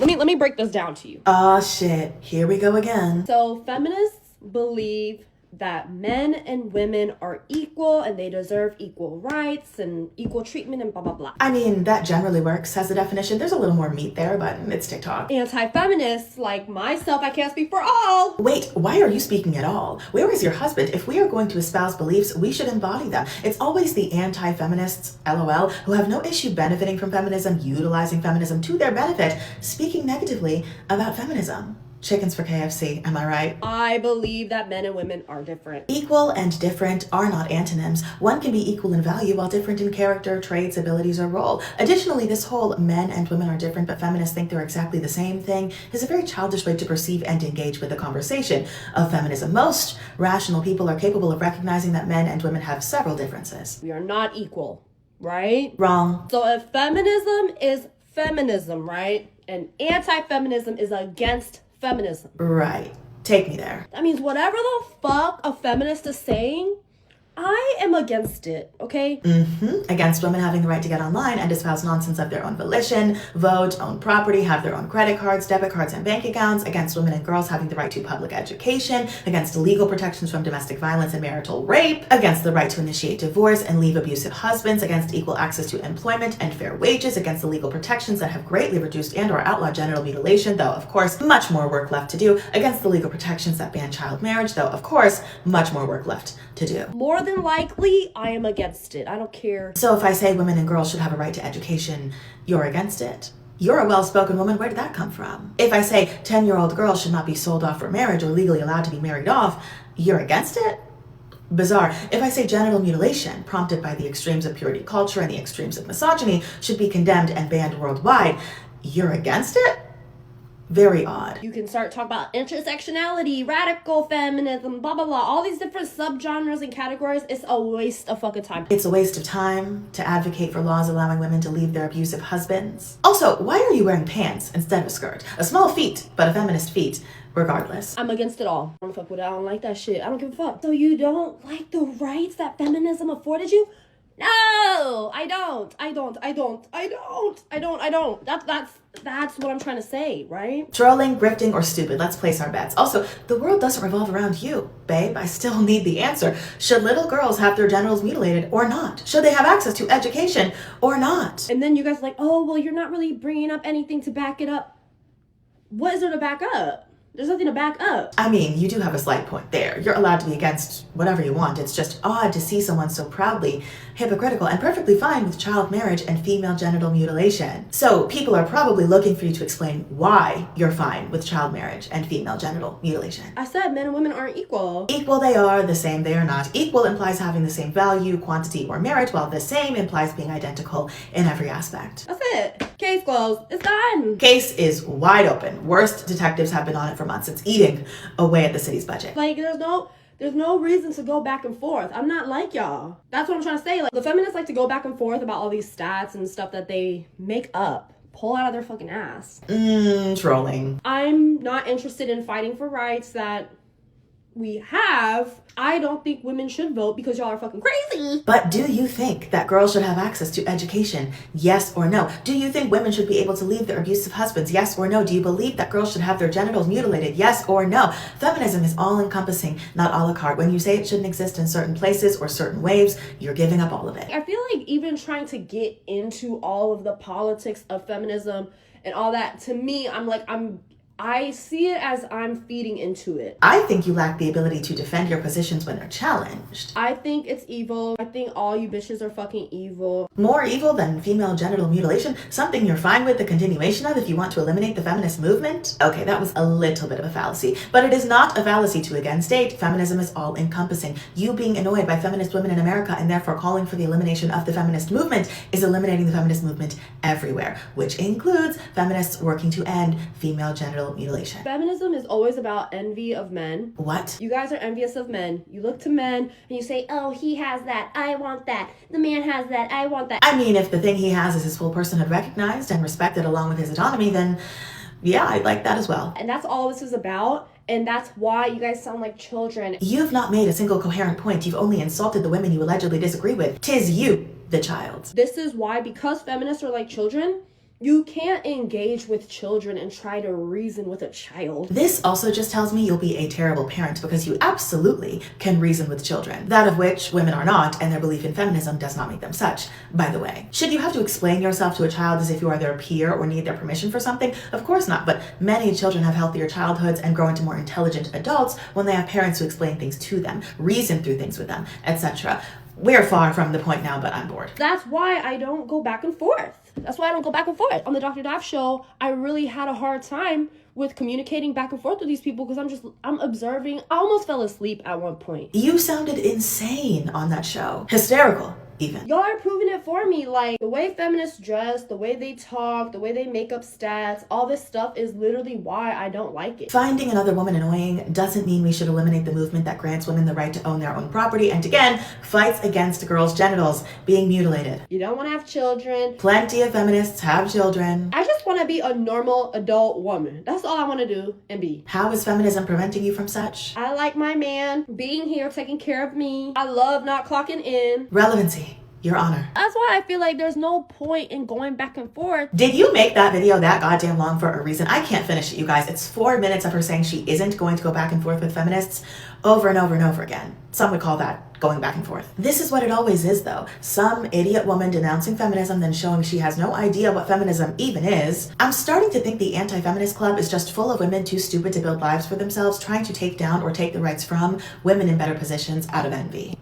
Let me break this down to you. Oh shit, here we go again. So feminists believe that men and women are equal and they deserve equal rights and equal treatment and blah, blah, blah. I mean, that generally works as a definition. There's a little more meat there, but it's TikTok. Anti-feminists like myself, I can't speak for all. Wait, why are you speaking at all? Where is your husband? If we are going to espouse beliefs, we should embody them. It's always the anti-feminists, LOL, who have no issue benefiting from feminism, utilizing feminism to their benefit, speaking negatively about feminism. Chickens for KFC, am I right? I believe that men and women are different. Equal and different are not antonyms. One can be equal in value while different in character, traits, abilities, or role. Additionally, this whole men and women are different but feminists think they're exactly the same thing is a very childish way to perceive and engage with the conversation of feminism. Most rational people are capable of recognizing that men and women have several differences. We are not equal, right? Wrong. So if feminism is feminism, right? And anti-feminism is against feminism. Right. Take me there. That means whatever the fuck a feminist is saying, I am against it, okay? Against women having the right to get online and espouse nonsense of their own volition, vote, own property, have their own credit cards, debit cards, and bank accounts. Against women and girls having the right to public education. Against legal protections from domestic violence and marital rape. Against the right to initiate divorce and leave abusive husbands. Against equal access to employment and fair wages. Against the legal protections that have greatly reduced and or outlawed genital mutilation, though of course much more work left to do. Against the legal protections that ban child marriage, though of course much more work left to do. More than likely, I am against it. I don't care. So if I say women and girls should have a right to education, you're against it? You're a well-spoken woman. Where did that come from? If I say 10-year-old girls should not be sold off for marriage or legally allowed to be married off, you're against it? Bizarre. If I say genital mutilation, prompted by the extremes of purity culture and the extremes of misogyny, should be condemned and banned worldwide, you're against it? Very odd. You can start talking about intersectionality, radical feminism, blah, blah, blah. All these different subgenres and categories. It's a waste of fucking time. It's a waste of time to advocate for laws allowing women to leave their abusive husbands. Also, why are you wearing pants instead of a skirt? A small feat, but a feminist feat, regardless. I'm against it all. I don't fuck with it. I don't like that shit. I don't give a fuck. So you don't like the rights that feminism afforded you? No, I don't. That's what I'm trying to say, right? Trolling, grifting, or stupid. Let's place our bets. Also, the world doesn't revolve around you, babe. I still need the answer. Should little girls have their genitals mutilated or not? Should they have access to education or not? And then you guys are like, oh, well, you're not really bringing up anything to back it up. What is there to back up? There's nothing to back up. I mean, you do have a slight point there. You're allowed to be against whatever you want. It's just odd to see someone so proudly hypocritical and perfectly fine with child marriage and female genital mutilation. So people are probably looking for you to explain why you're fine with child marriage and female genital mutilation. I said men and women aren't equal. Equal they are, the same they are not. Equal implies having the same value, quantity, or merit, while the same implies being identical in every aspect. That's it. Case closed. It's done. Case is wide open. Worst detectives have been on it for months. It's eating away at the city's budget. Like, there's no reason to go back and forth. I'm not like y'all. That's what I'm trying to say. Like, the feminists like to go back and forth about all these stats and stuff that they make up, pull out of their fucking ass. Trolling. I'm not interested in fighting for rights that we have. I don't think women should vote because y'all are fucking crazy. But do you think that girls should have access to education? Yes or no? Do you think women should be able to leave their abusive husbands? Yes or no? Do you believe that girls should have their genitals mutilated? Yes or no? Feminism is all-encompassing, not a la carte. When you say it shouldn't exist in certain places or certain waves, you're giving up all of it. I feel like even trying to get into all of the politics of feminism and all that, to me, I see it as I'm feeding into it. I think you lack the ability to defend your positions when they're challenged. I think it's evil. I think all you bitches are fucking evil. More evil than female genital mutilation? Something you're fine with the continuation of if you want to eliminate the feminist movement? Okay, that was a little bit of a fallacy, but it is not a fallacy to again state feminism is all-encompassing. You being annoyed by feminist women in America and therefore calling for the elimination of the feminist movement is eliminating the feminist movement everywhere, which includes feminists working to end female genital mutilation. Feminism is always about envy of men. What? You guys are envious of men. You look to men and you say, oh, he has that, I want that. The man has that, I want that. I mean, if the thing he has is his full personhood recognized and respected along with his autonomy, then yeah, I'd like that as well. And that's all this is about. And that's why you guys sound like children. You've not made a single coherent point. You've only insulted the women you allegedly disagree with. 'Tis you, the child. This is why, because feminists are like children, You can't engage with children and try to reason with a child. This also just tells me you'll be a terrible parent because you absolutely can reason with children, that of which women are not, and their belief in feminism does not make them such, by the way. Should you have to explain yourself to a child as if you are their peer or need their permission for something? Of course not, but many children have healthier childhoods and grow into more intelligent adults when they have parents who explain things to them, reason through things with them, etc. We're far from the point now, but I'm bored. That's why I don't go back and forth. That's why I don't go back and forth. On the Dr. Daff show, I really had a hard time with communicating back and forth with these people because I'm observing. I almost fell asleep at one point. You sounded insane on that show. Hysterical. Even. Y'all are proving it for me. Like, the way feminists dress, the way they talk, the way they make up stats, all this stuff is literally why I don't like it. Finding another woman annoying doesn't mean we should eliminate the movement that grants women the right to own their own property and, again, fights against girls' genitals being mutilated. You don't want to have children. Plenty of feminists have children. I just want to be a normal adult woman. That's all I want to do and be. How is feminism preventing you from such? I like my man being here, taking care of me. I love not clocking in. Relevancy. Your Honor. That's why I feel like there's no point in going back and forth. Did you make that video that goddamn long for a reason? I can't finish it, you guys. It's 4 minutes of her saying she isn't going to go back and forth with feminists over and over and over again. Some would call that going back and forth. This is what it always is, though. Some idiot woman denouncing feminism, then showing she has no idea what feminism even is. I'm starting to think the anti-feminist club is just full of women too stupid to build lives for themselves, trying to take down or take the rights from women in better positions out of envy.